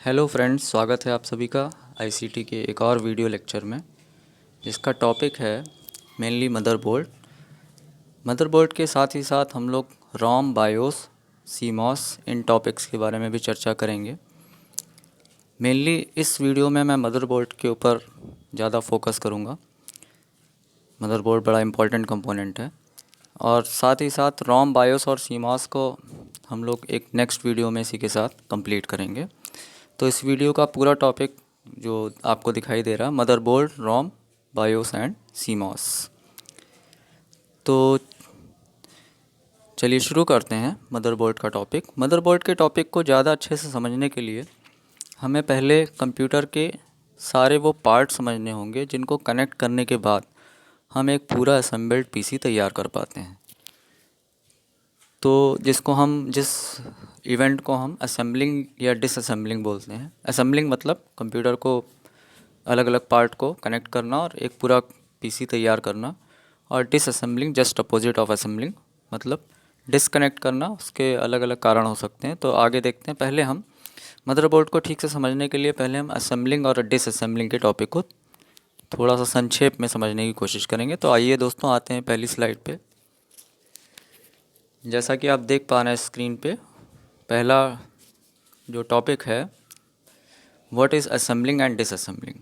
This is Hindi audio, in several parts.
हेलो फ्रेंड्स, स्वागत है आप सभी का आईसीटी के एक और वीडियो लेक्चर में, जिसका टॉपिक है मेनली मदरबोर्ड। मदरबोर्ड के साथ ही साथ हम लोग रोम, बायोस, सीमॉस इन टॉपिक्स के बारे में भी चर्चा करेंगे। मेनली इस वीडियो में मैं मदरबोर्ड के ऊपर ज़्यादा फोकस करूँगा। मदरबोर्ड बड़ा इम्पोर्टेंट कंपोनेंट है और साथ ही साथ रोम, बायोस और सीमॉस को हम लोग एक नेक्स्ट वीडियो में इसी के साथ कंप्लीट करेंगे। तो इस वीडियो का पूरा टॉपिक जो आपको दिखाई दे रहा है, motherboard, ROM, BIOS and CMOS. तो चलिए शुरू करते हैं मदरबोर्ड का टॉपिक। मदरबोर्ड के टॉपिक को ज़्यादा अच्छे से समझने के लिए हमें पहले कंप्यूटर के सारे वो पार्ट समझने होंगे जिनको कनेक्ट करने के बाद हम एक पूरा असेंबल्ड पीसी तैयार कर पाते हैं। तो जिस इवेंट को हम असेंबलिंग या डिसअसेंबलिंग बोलते हैं। असेंबलिंग मतलब कंप्यूटर को अलग अलग पार्ट को कनेक्ट करना और एक पूरा पीसी तैयार करना, और डिसअसेंबलिंग जस्ट अपोजिट ऑफ असेंबलिंग मतलब डिसकनेक्ट करना। उसके अलग अलग कारण हो सकते हैं, तो आगे देखते हैं। पहले हम मदरबोर्ड को ठीक से समझने के लिए पहले हम असेंबलिंग और डिसअसेंबलिंग के टॉपिक को थोड़ा सा संक्षेप में समझने की कोशिश करेंगे। तो आइए दोस्तों, आते हैं पहली स्लाइड पे। जैसा कि आप देख पा रहे हैं स्क्रीन पे, पहला जो टॉपिक है, व्हाट इज़ असेंबलिंग एंड डिसअसेंबलिंग।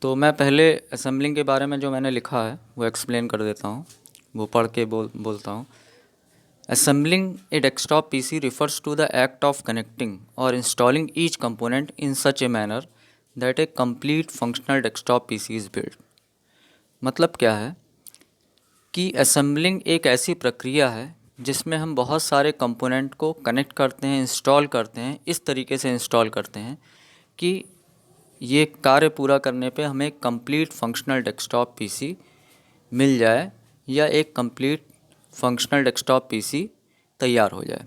तो मैं पहले असेंबलिंग के बारे में जो मैंने लिखा है वो एक्सप्लेन कर देता हूँ, वो पढ़ के बोलता हूँ। Assembling a desktop PC refers to the act of connecting और installing each component in such a manner that a complete functional desktop PC is build. मतलब क्या है कि असेंबलिंग एक ऐसी प्रक्रिया है जिसमें हम बहुत सारे कंपोनेंट को कनेक्ट करते हैं, इंस्टॉल करते हैं, इस तरीके से इंस्टॉल करते हैं कि ये कार्य पूरा करने पे हमें एक कंप्लीट फंक्शनल डेस्कटॉप पीसी मिल जाए या एक कंप्लीट फंक्शनल डेस्कटॉप पीसी तैयार हो जाए।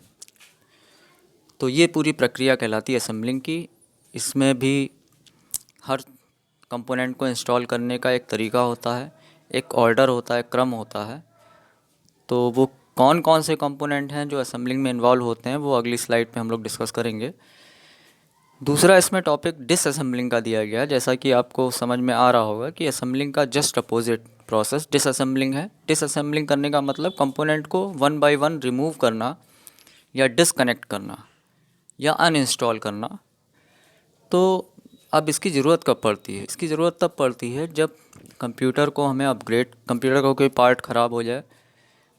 तो ये पूरी प्रक्रिया कहलाती है असेंबलिंग की। इसमें भी हर कंपोनेंट को इंस्टॉल करने का एक तरीका होता है, एक ऑर्डर होता है, क्रम होता है। तो वो कौन कौन से कंपोनेंट हैं जो असेंबलिंग में इन्वॉल्व होते हैं वो अगली स्लाइड पे हम लोग डिस्कस करेंगे। दूसरा इसमें टॉपिक डिसअसेंबलिंग का दिया गया है। जैसा कि आपको समझ में आ रहा होगा कि असेंबलिंग का जस्ट अपोजिट प्रोसेस डिसअसेंबलिंग है। डिसअसेंबलिंग करने का मतलब कंपोनेंट को वन बाय वन रिमूव करना या डिसकनेक्ट करना या अनइंस्टॉल करना। तो अब इसकी ज़रूरत कब पड़ती है? इसकी ज़रूरत तब पड़ती है जब कंप्यूटर को हमें अपग्रेड, कंप्यूटर का कोई पार्ट ख़राब हो जाए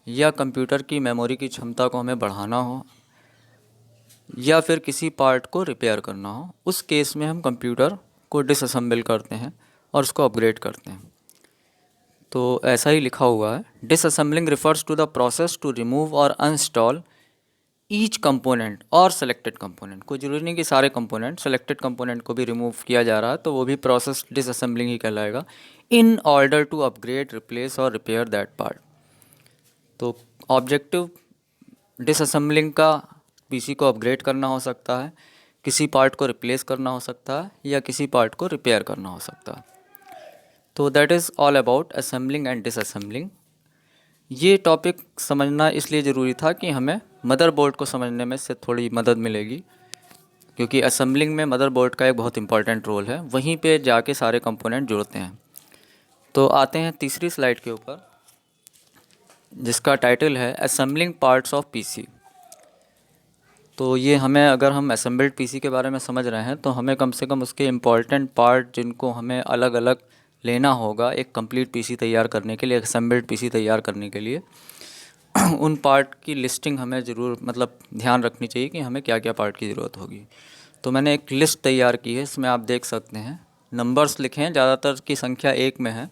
या कंप्यूटर की मेमोरी की क्षमता को हमें बढ़ाना हो या फिर किसी पार्ट को रिपेयर करना हो। उस केस में हम कंप्यूटर को डिसअसेंबल करते हैं और उसको अपग्रेड करते हैं। तो ऐसा ही लिखा हुआ है, disassembling refers to the process to remove और अनइंस्टॉल ईच कंपोनेंट और सेलेक्टेड कंपोनेंट। कोई जरूरी नहीं कि सारे कंपोनेंट, सेलेक्टेड कंपोनेंट को भी रिमूव किया जा रहा है तो वो भी प्रोसेस डिसअसेंबलिंग ही कहलाएगा, in order to upgrade, replace और रिपेयर दैट पार्ट। तो ऑब्जेक्टिव डिसअसेंबलिंग का पीसी को अपग्रेड करना हो सकता है, किसी पार्ट को रिप्लेस करना हो सकता है या किसी पार्ट को रिपेयर करना हो सकता है। तो that is all about assembling and डिसअसेंबलिंग। ये टॉपिक समझना इसलिए ज़रूरी था कि हमें मदरबोर्ड को समझने में से थोड़ी मदद मिलेगी, क्योंकि असेंबलिंग में मदरबोर्ड का एक बहुत इंपॉर्टेंट रोल है, वहीं पे जाके सारे कंपोनेंट जुड़ते हैं। तो आते हैं तीसरी स्लाइड के ऊपर, जिसका टाइटल है असेंबलिंग पार्ट्स ऑफ पीसी। तो ये हमें, अगर हम असेंबल्ड पीसी के बारे में समझ रहे हैं तो हमें कम से कम उसके इम्पॉर्टेंट पार्ट जिनको हमें अलग अलग लेना होगा एक कंप्लीट पीसी तैयार करने के लिए, असेंबल्ड पीसी तैयार करने के लिए उन पार्ट की लिस्टिंग हमें ज़रूर ध्यान रखनी चाहिए कि हमें क्या क्या पार्ट की ज़रूरत होगी। तो मैंने एक लिस्ट तैयार की है, इसमें आप देख सकते हैं नंबर्स लिखे हैं, ज़्यादातर की संख्या एक में है।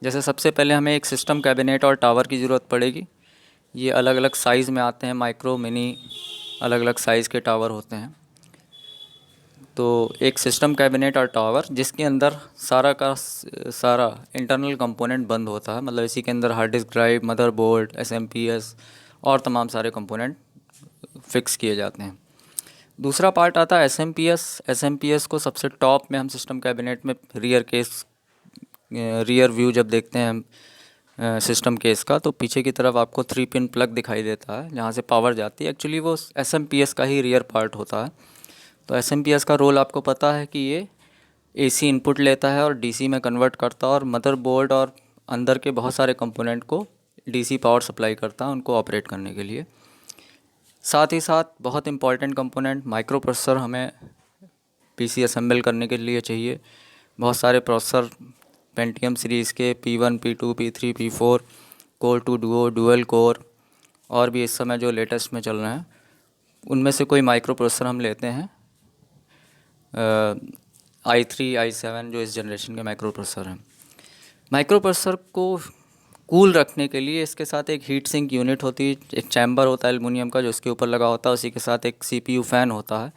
जैसे सबसे पहले हमें एक सिस्टम कैबिनेट और टावर की ज़रूरत पड़ेगी। ये अलग अलग साइज़ में आते हैं, माइक्रो, मिनी, अलग अलग साइज़ के टावर होते हैं। तो एक सिस्टम कैबिनेट और टावर जिसके अंदर सारा का सारा इंटरनल कंपोनेंट बंद होता है, मतलब इसी के अंदर hard disk drive, motherboard, SMPS और तमाम सारे कंपोनेंट फिक्स किए जाते हैं। दूसरा पार्ट आता है एसएमपीएस। एसएमपीएस को सबसे टॉप में हम सिस्टम कैबिनेट में रियर व्यू जब देखते हैं हम सिस्टम केस का, तो पीछे की तरफ आपको 3 पिन प्लग दिखाई देता है जहाँ से पावर जाती है। एक्चुअली वो एसएमपीएस का ही रियर पार्ट होता है। तो एसएमपीएस का रोल आपको पता है कि ये एसी इनपुट लेता है और डीसी में कन्वर्ट करता है और मदरबोर्ड और अंदर के बहुत सारे कंपोनेंट को डीसी पावर सप्लाई करता है उनको ऑपरेट करने के लिए। साथ ही साथ बहुत इंपॉर्टेंट कंपोनेंट माइक्रो प्रोसेसर हमें पीसी असेंबल करने के लिए चाहिए। बहुत सारे प्रोसेसर पेंटियम सीरीज़ के P1, P2, P3, P4, core 2 Duo, dual core और भी इस समय जो लेटेस्ट में चल रहे हैं उनमें से कोई माइक्रो प्रोसेसर हम लेते हैं i3, i7 जो इस जनरेशन के माइक्रो प्रोसेसर हैं। माइक्रो प्रोसेसर को कूल रखने के लिए इसके साथ एक हीट सिंक यूनिट होती है, एक चैम्बर होता है एल्युमिनियम का जो इसके ऊपर लगा होता है, उसी के साथ एक सीपीयू फ़ैन होता है,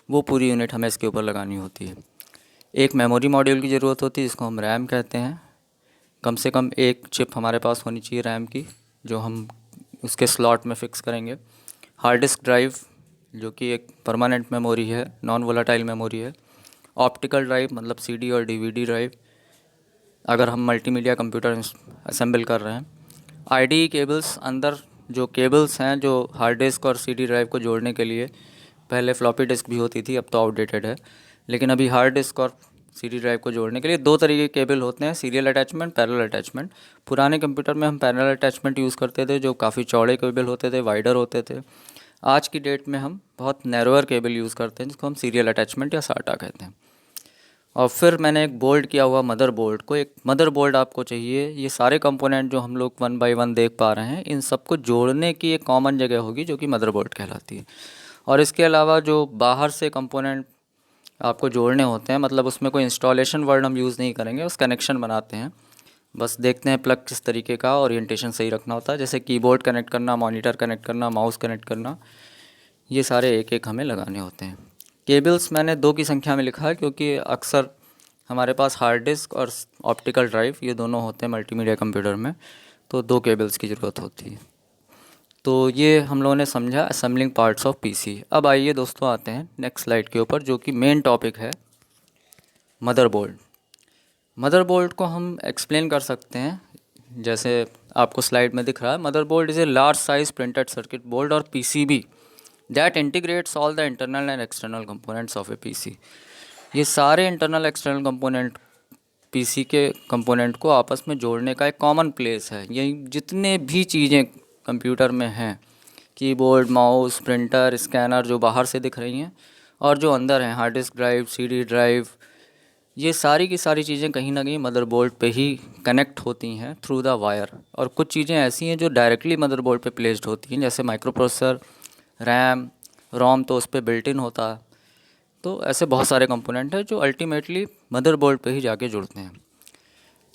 वो पूरी यूनिट हमें इसके ऊपर लगानी होती है। एक मेमोरी मॉड्यूल की ज़रूरत होती है, इसको हम रैम कहते हैं। कम से कम एक चिप हमारे पास होनी चाहिए रैम की, जो हम उसके स्लॉट में फ़िक्स करेंगे। हार्ड डिस्क ड्राइव जो कि एक परमानेंट मेमोरी है, नॉन वोलाटाइल मेमोरी है। ऑप्टिकल ड्राइव मतलब सीडी और डीवीडी ड्राइव अगर हम मल्टीमीडिया कंप्यूटर असेंबल कर रहे हैं। आईडी केबल्स, अंदर जो केबल्स हैं जो हार्ड डिस्क और सीडी ड्राइव को जोड़ने के लिए, पहले फ्लॉपी डिस्क भी होती थी, अब तो आउटडेटेड है, लेकिन अभी हार्ड डिस्क और सीडी ड्राइव को जोड़ने के लिए दो तरीके के केबल होते हैं, सीरियल अटैचमेंट, पैरेलल अटैचमेंट। पुराने कंप्यूटर में हम पैरेलल अटैचमेंट यूज़ करते थे जो काफ़ी चौड़े केबल होते थे, वाइडर होते थे। आज की डेट में हम बहुत नैरोअर केबल यूज़ करते हैं जिसको हम सीरियल अटैचमेंट या साटा कहते हैं। और फिर मैंने एक बोल्ड किया हुआ मदरबोर्ड को, एक मदरबोर्ड आपको चाहिए। ये सारे कंपोनेंट जो हम लोग 1 बाय 1 देख पा रहे हैं, इन सबको जोड़ने की एक कॉमन जगह होगी जो कि मदरबोर्ड कहलाती है। और इसके अलावा जो बाहर से कंपोनेंट आपको जोड़ने होते हैं, मतलब उसमें कोई इंस्टॉलेशन वर्ड हम यूज़ नहीं करेंगे, उस कनेक्शन बनाते हैं, बस देखते हैं प्लग किस तरीके का, ओरिएंटेशन सही रखना होता है, जैसे कीबोर्ड कनेक्ट करना, मॉनिटर कनेक्ट करना, माउस कनेक्ट करना, ये सारे एक एक हमें लगाने होते हैं। केबल्स मैंने 2 की संख्या में लिखा है क्योंकि अक्सर हमारे पास हार्ड डिस्क और ऑप्टिकल ड्राइव ये दोनों होते हैं मल्टीमीडिया कंप्यूटर में, तो 2 केबल्स की ज़रूरत होती है। तो ये हम लोगों ने समझा असेंबलिंग पार्ट्स ऑफ पीसी। अब आइए दोस्तों आते हैं नेक्स्ट स्लाइड के ऊपर जो कि मेन टॉपिक है मदरबोर्ड। मदरबोर्ड को हम एक्सप्लेन कर सकते हैं जैसे आपको स्लाइड में दिख रहा है। Motherboard is a large size printed circuit board or PCB that integrates all the internal and external components of a PC. ये सारे इंटरनल एक्सटर्नल कंपोनेंट पीसी के कंपोनेंट को आपस में जोड़ने का एक कॉमन प्लेस है। ये जितने भी चीज़ें कंप्यूटर में हैं, कीबोर्ड, माउस, प्रिंटर, स्कैनर जो बाहर से दिख रही हैं और जो अंदर हैं, hard disk drive, CD drive, ये सारी की सारी चीज़ें कहीं ना कहीं मदरबोर्ड पे ही कनेक्ट होती हैं थ्रू द वायर। और कुछ चीज़ें ऐसी हैं जो डायरेक्टली मदरबोर्ड पे प्लेस्ड होती हैं, जैसे माइक्रो प्रोसेसर, रैम, रोम तो उस पर बिल्ट इन होता है। तो ऐसे बहुत सारे कंपोनेंट हैं जो अल्टीमेटली मदरबोर्ड पे ही जाके जुड़ते हैं।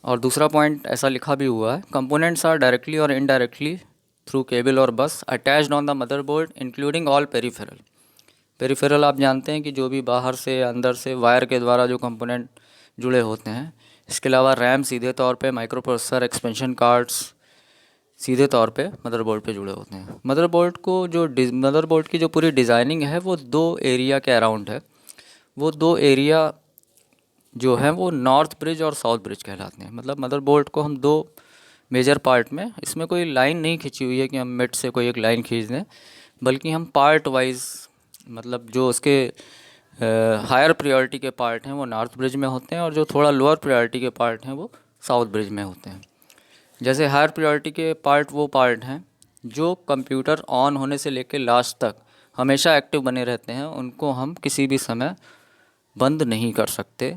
और दूसरा पॉइंट ऐसा लिखा भी हुआ है, कंपोनेंट्स आर डायरेक्टली और इनडायरेक्टली थ्रू केबल और बस attached on the motherboard including all peripheral. Peripheral आप जानते हैं कि जो भी बाहर से अंदर से वायर के द्वारा जो कंपोनेंट जुड़े होते हैं। इसके अलावा रैम सीधे तौर पे, माइक्रो प्रोसेसर, एक्सपेंशन कार्ड्स सीधे तौर पे मदरबोर्ड पे जुड़े होते हैं। मदरबोर्ड की जो पूरी डिज़ाइनिंग है वो 2 एरिया के अराउंड है। वो 2 एरिया जो है वो नॉर्थ ब्रिज और साउथ ब्रिज कहलाते हैं। मतलब मदरबोर्ड को हम 2 मेजर पार्ट में, इसमें कोई लाइन नहीं खींची हुई है कि हम मिड से कोई एक लाइन खींच दें, बल्कि हम पार्ट वाइज, मतलब जो उसके हायर प्रायोरिटी के पार्ट हैं वो नॉर्थ ब्रिज में होते हैं और जो थोड़ा लोअर प्रायोरिटी के पार्ट हैं वो साउथ ब्रिज में होते हैं। जैसे हायर प्रायोरिटी के पार्ट वो पार्ट हैं जो कंप्यूटर ऑन होने से लेकर लास्ट तक हमेशा एक्टिव बने रहते हैं, उनको हम किसी भी समय बंद नहीं कर सकते,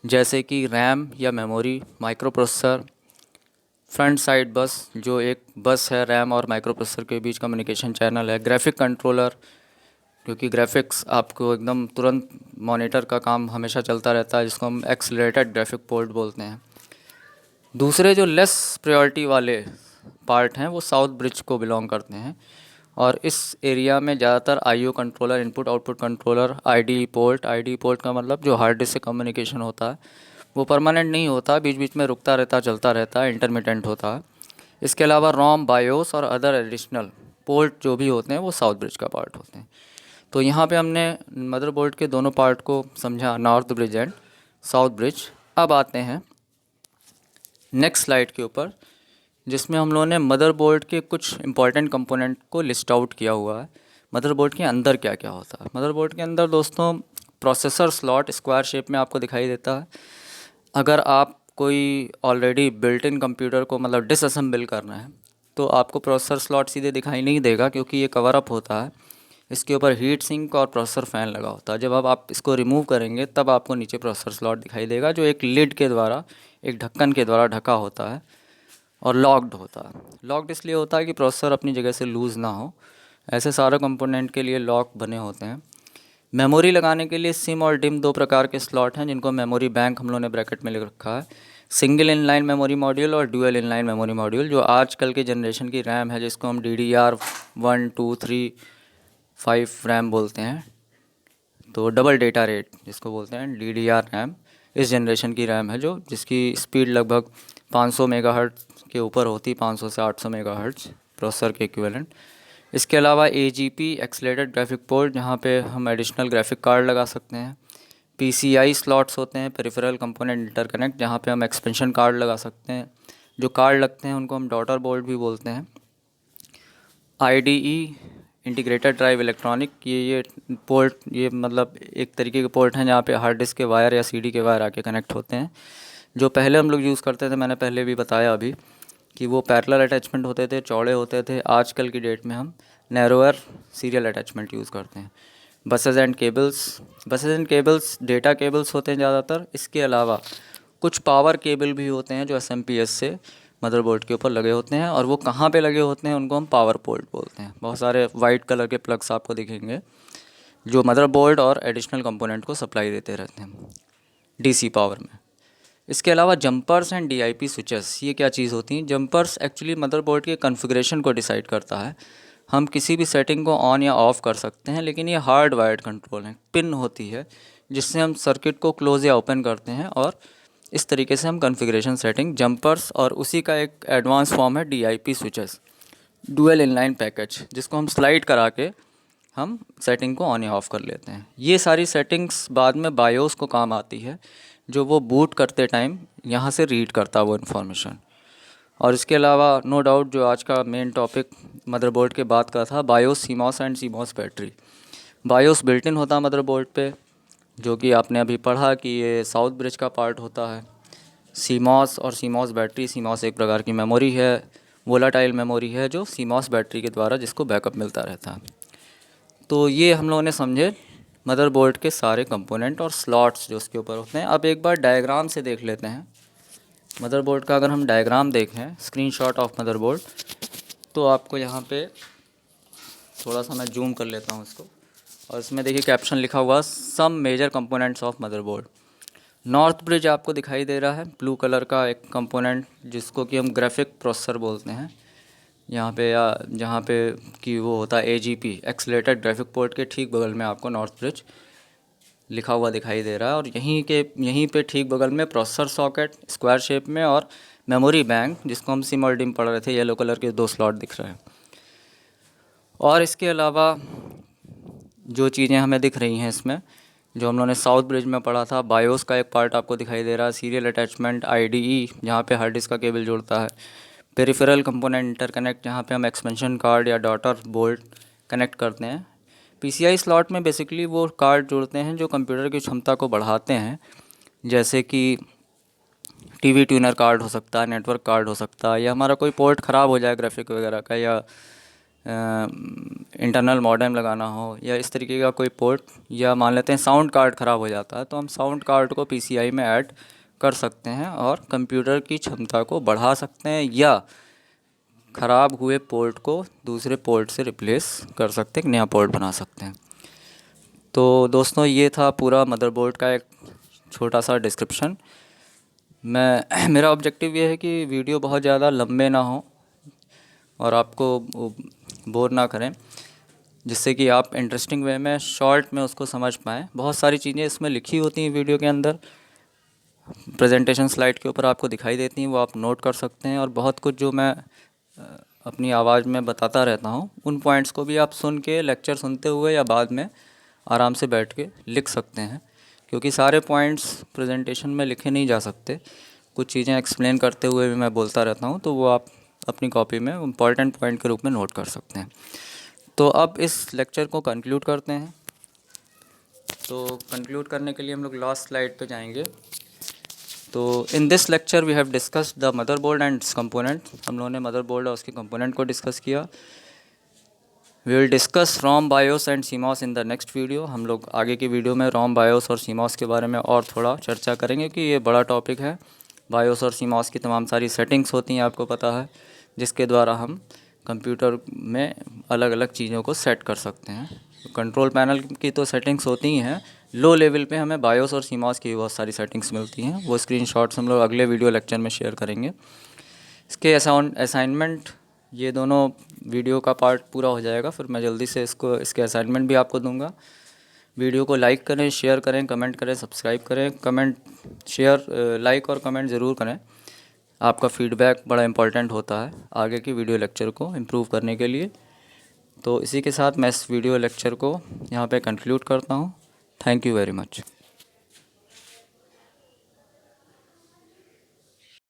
जैसे कि रैम या memory, micro processor, front side बस जो एक बस है रैम और माइक्रो प्रोसेसर के बीच कम्युनिकेशन चैनल है, ग्राफिक कंट्रोलर क्योंकि ग्राफिक्स आपको एकदम तुरंत मॉनिटर का काम हमेशा चलता रहता है, जिसको हम एक्सेलरेटेड ग्राफिक पोर्ट बोलते हैं। दूसरे जो लेस प्रायोरिटी वाले पार्ट हैं वो साउथ ब्रिज को बिलोंग करते हैं और इस एरिया में ज़्यादातर IO controller, input output controller, ID port का मतलब जो हार्ड डिस्क से कम्युनिकेशन होता है वो परमानेंट नहीं होता, बीच बीच में रुकता रहता, चलता रहता है, इंटरमिटेंट होता है। इसके अलावा रोम, बायोस और अदर एडिशनल पोर्ट जो भी होते हैं वो साउथ ब्रिज का पार्ट होते हैं। तो यहाँ पे हमने मदरबोर्ड के दोनों पार्ट को समझा, north bridge and south bridge. अब आते हैं नेक्स्ट स्लाइड के ऊपर जिसमें हम लोगों ने मदरबोर्ड के कुछ इंपॉर्टेंट कंपोनेंट को लिस्ट आउट किया हुआ है। मदरबोर्ड के अंदर क्या क्या होता है। मदरबोर्ड के अंदर दोस्तों प्रोसेसर स्लॉट स्क्वायर शेप में आपको दिखाई देता है। अगर आप कोई ऑलरेडी बिल्ट इन कंप्यूटर को मतलब डिसअसेंबल करना है तो आपको प्रोसेसर स्लॉट सीधे दिखाई नहीं देगा, क्योंकि ये कवर अप होता है। इसके ऊपर हीट सिंक और प्रोसेसर फ़ैन लगा होता है। जब आप इसको रिमूव करेंगे तब आपको नीचे प्रोसेसर स्लॉट दिखाई देगा, जो एक लिड के द्वारा, एक ढक्कन के द्वारा ढका होता है और लॉक्ड होता है। लॉक्ड इसलिए होता है कि प्रोसेसर अपनी जगह से लूज़ ना हो। ऐसे सारे कंपोनेंट के लिए लॉक बने होते हैं। मेमोरी लगाने के लिए सिम और डिम दो प्रकार के स्लॉट हैं, जिनको मेमोरी बैंक हम लोगों ने ब्रैकेट में लिख रखा है। सिंगल इनलाइन मेमोरी मॉड्यूल और डुअल इनलाइन मेमोरी मॉड्यूल, जो आजकल के जनरेशन की रैम है, जिसको हम DDR1 2 3 5 रैम बोलते हैं। तो डबल डेटा रेट जिसको बोलते हैं DDR रैम, इस जनरेशन की रैम है, जो जिसकी स्पीड लगभग 500 मेगाहर्ट्ज़ के ऊपर होती, 500 से 800 मेगाहर्ट्ज़ प्रोसेसर के इक्विवेलेंट। इसके अलावा AGP एक्सेलेरेटेड ग्राफिक पोर्ट, जहाँ पे हम एडिशनल ग्राफिक कार्ड लगा सकते हैं। PCI स्लॉट्स होते हैं, पेरिफेरल कंपोनेंट इंटरकनेक्ट, जहाँ पे हम एक्सपेंशन कार्ड लगा सकते हैं। जो कार्ड लगते हैं उनको हम डॉटर बोर्ड भी बोलते हैं। IDE इंटीग्रेटेड ड्राइव इलेक्ट्रॉनिक, ये पोर्ट, ये मतलब एक तरीके के पोर्ट हैं जहाँ पे हार्ड डिस्क के वायर या CD के वायर आके कनेक्ट होते हैं। जो पहले हम लोग यूज़ करते थे, मैंने पहले भी बताया अभी, कि वो पैरेलल अटैचमेंट होते थे, चौड़े होते थे। आजकल की डेट में हम नैरोअर सीरियल अटैचमेंट यूज़ करते हैं। Buses and cables data cables होते हैं ज़्यादातर। इसके अलावा कुछ पावर केबल भी होते हैं जो SMPS से मदरबोर्ड के ऊपर लगे होते हैं, और वो कहाँ पे लगे होते हैं उनको हम पावर पोर्ट बोलते हैं। बहुत सारे वाइट कलर के प्लग्स आपको दिखेंगे जो मदरबोर्ड और एडिशनल कंपोनेंट को सप्लाई देते रहते हैं DC पावर में। इसके अलावा जंपर्स एंड DIP स्विचेस, ये क्या चीज़ होती हैं? जंपर्स एक्चुअली मदरबोर्ड के कॉन्फ़िगरेशन को डिसाइड करता है। हम किसी भी सेटिंग को ऑन या ऑफ़ कर सकते हैं, लेकिन ये हार्ड वायर्ड कंट्रोल है। पिन होती है जिससे हम सर्किट को क्लोज़ या ओपन करते हैं, और इस तरीके से हम कॉन्फ़िगरेशन सेटिंग जंपर्स, और उसी का एक एडवांस फॉर्म है DIP switches, dual inline package, जिसको हम स्लाइड करा के हम सेटिंग को ऑन या ऑफ़ कर लेते हैं। ये सारी सेटिंग्स बाद में बायोस को काम आती है, जो वो बूट करते टाइम यहाँ से रीड करता है वो इन्फॉर्मेशन। और इसके अलावा नो डाउट जो आज का मेन टॉपिक मदरबोर्ड के बाद का था, BIOS, CMOS and CMOS battery. BIOS built in होता है मदरबोर्ड पे, जो कि आपने अभी पढ़ा कि ये साउथ ब्रिज का पार्ट होता है। CMOS और CMOS बैटरी, CMOS एक प्रकार की मेमोरी है, वोलाटाइल मेमोरी है, जो CMOS बैटरी के द्वारा जिसको बैकअप मिलता रहता है। तो ये हम लोगों ने समझे मदरबोर्ड के सारे कंपोनेंट और स्लॉट्स जो उसके ऊपर होते हैं। अब एक बार डायग्राम से देख लेते हैं मदरबोर्ड का। अगर हम डायग्राम देखें, स्क्रीनशॉट ऑफ मदरबोर्ड, तो आपको यहाँ पे थोड़ा सा मैं जूम कर लेता हूँ इसको, और इसमें देखिए कैप्शन लिखा हुआ some major components of motherboard. North bridge आपको दिखाई दे रहा है, ब्लू कलर का एक कंपोनेंट, जिसको कि हम ग्राफिक प्रोसेसर बोलते हैं यहाँ पे, या जहाँ पे कि वो होता है AGP एक्सेलेरेटेड ग्राफिक पोर्ट के ठीक बगल में आपको नॉर्थ ब्रिज लिखा हुआ दिखाई दे रहा है। और यहीं पे ठीक बगल में प्रोसेसर सॉकेट स्क्वायर शेप में, और मेमोरी बैंक, जिसको हम सिम और डिम पढ़ रहे थे, येलो कलर के 2 स्लॉट दिख रहे हैं। और इसके अलावा जो चीज़ें हमें दिख रही हैं इसमें, जो हम लोगों ने साउथ ब्रिज में पढ़ा था, बायोस का एक पार्ट आपको दिखाई दे रहा है, सीरियल अटैचमेंट, IDE जहाँ पे हार्ड डिस्क का केबल जुड़ता है, पेरिफेरल कंपोनेंट इंटरकनेक्ट जहाँ पे हम एक्सपेंशन कार्ड या डॉटर बोल्ट कनेक्ट करते हैं। PCI स्लॉट में बेसिकली वो कार्ड जोड़ते हैं जो कंप्यूटर की क्षमता को बढ़ाते हैं, जैसे कि TV ट्यूनर कार्ड हो सकता है, नेटवर्क कार्ड हो सकता है, या हमारा कोई पोर्ट ख़राब हो जाए ग्राफिक वगैरह का, या इंटरनल मॉडेम लगाना हो, या इस तरीके का कोई पोर्ट, या मान लेते हैं साउंड कार्ड ख़राब हो जाता है, तो हम साउंड कार्ड को PCI में ऐड कर सकते हैं और कंप्यूटर की क्षमता को बढ़ा सकते हैं, या ख़राब हुए पोर्ट को दूसरे पोर्ट से रिप्लेस कर सकते हैं, नया पोर्ट बना सकते हैं। तो दोस्तों ये था पूरा मदरबोर्ड का एक छोटा सा डिस्क्रिप्शन। मेरा ऑब्जेक्टिव ये है कि वीडियो बहुत ज़्यादा लंबे ना हो और आपको बोर ना करें, जिससे कि आप इंटरेस्टिंग वे में शॉर्ट में उसको समझ पाएँ। बहुत सारी चीज़ें इसमें लिखी होती हैं वीडियो के अंदर, प्रेजेंटेशन स्लाइड के ऊपर आपको दिखाई देती हैं, वो आप नोट कर सकते हैं। और बहुत कुछ जो मैं अपनी आवाज़ में बताता रहता हूँ, उन पॉइंट्स को भी आप सुन के, लेक्चर सुनते हुए या बाद में आराम से बैठ के लिख सकते हैं, क्योंकि सारे पॉइंट्स प्रेजेंटेशन में लिखे नहीं जा सकते। कुछ चीज़ें एक्सप्लेन करते हुए भी मैं बोलता रहता हूँ, तो वो आप अपनी कॉपी में इम्पॉर्टेंट पॉइंट के रूप में नोट कर सकते हैं। तो अब इस लेक्चर को कंक्लूड करते हैं। तो कंक्लूड करने के लिए हम लोग लास्ट स्लाइड पे जाएंगे। तो in this lecture we have discussed the motherboard and its component. हम लोगों ने मदरबोर्ड और उसके कंपोनेंट को डिस्कस किया। We will discuss ROM BIOS and CMOS in the next video. हम लोग आगे की वीडियो में रोम बायोस और सीमॉस के बारे में और थोड़ा चर्चा करेंगे कि ये बड़ा टॉपिक है। बायोस और सीमॉस की तमाम सारी सेटिंग्स होती हैं, आपको पता है, जिसके द्वारा हम कंप्यूटर में अलग अलग चीज़ों को सेट कर सकते हैं। कंट्रोल पैनल की तो सेटिंग्स होती ही हैं, लो लेवल पे हमें बायोस और सीमॉस की बहुत सारी सेटिंग्स मिलती हैं। वो स्क्रीनशॉट्स हम लोग अगले वीडियो लेक्चर में शेयर करेंगे। इसके असाइनमेंट, ये दोनों वीडियो का पार्ट पूरा हो जाएगा, फिर मैं जल्दी से इसके असाइनमेंट भी आपको दूंगा। वीडियो को लाइक करें, शेयर करें, कमेंट करें, सब्सक्राइब करें। कमेंट, शेयर, लाइक और कमेंट ज़रूर करें। आपका फीडबैक बड़ा इंपॉर्टेंट होता है आगे की वीडियो लेक्चर को इम्प्रूव करने के लिए। तो इसी के साथ मैं इस वीडियो लेक्चर को यहाँ पे कंक्लूड करता हूँ। Thank you very much.